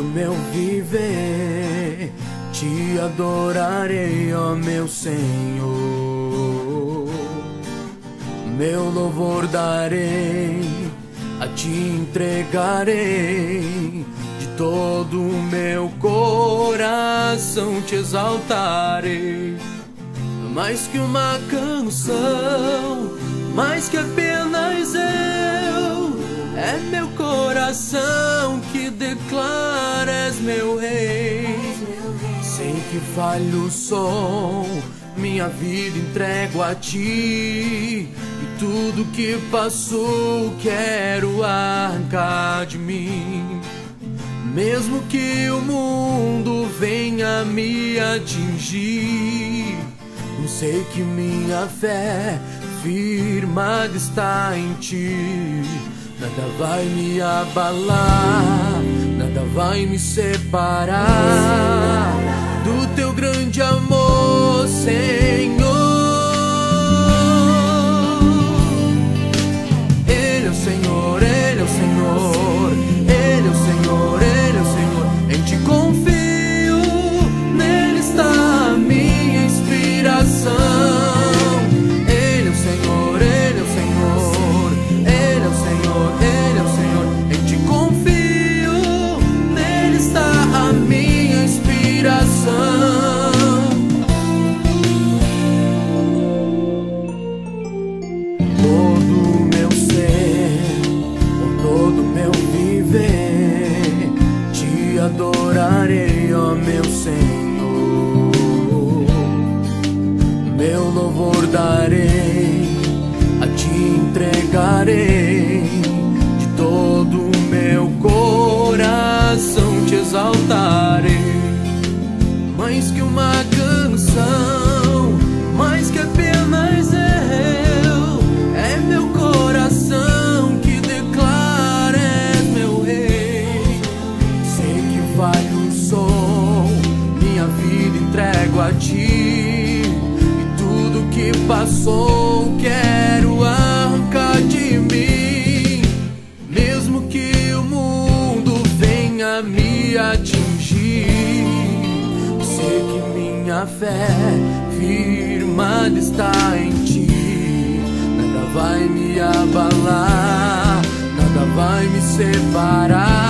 todo meu viver te adorarei, ó meu Senhor. Meu louvor darei, a ti entregarei, de todo o meu coração te exaltarei. Mais que uma canção, mais que apenas eu, é meu coração que declara: és meu rei. Sei que falho o som, minha vida entrego a ti, e tudo que passou quero arrancar de mim. Mesmo que o mundo venha me atingir, eu sei que minha fé firmada está em ti. Nada vai me abalar, nada vai me separar do teu grande amor, Senhor. Ele é o Senhor, Ele é o Senhor, Ele é o Senhor, Ele é o Senhor. Em ti confio, nele está a minha inspiração. Ele é o Senhor, Ele é o Senhor, Ele é o Senhor, Ele é o Senhor. Em ti confio, nele está a minha inspiração. Todo o meu ser, com todo o meu viver, te adorarei, ó meu Senhor. Meu louvor darei, a ti entregarei, de todo o meu coração te exaltarei. Mais que uma canção, mais que apenas eu, é meu coração que declara: és meu rei. Sei que vale o som, minha vida entrego a ti, e tudo que passou quero arrancar de mim. Mesmo que o mundo venha me atingir, sei que minha fé firmada está em ti. Nada vai me abalar, nada vai me separar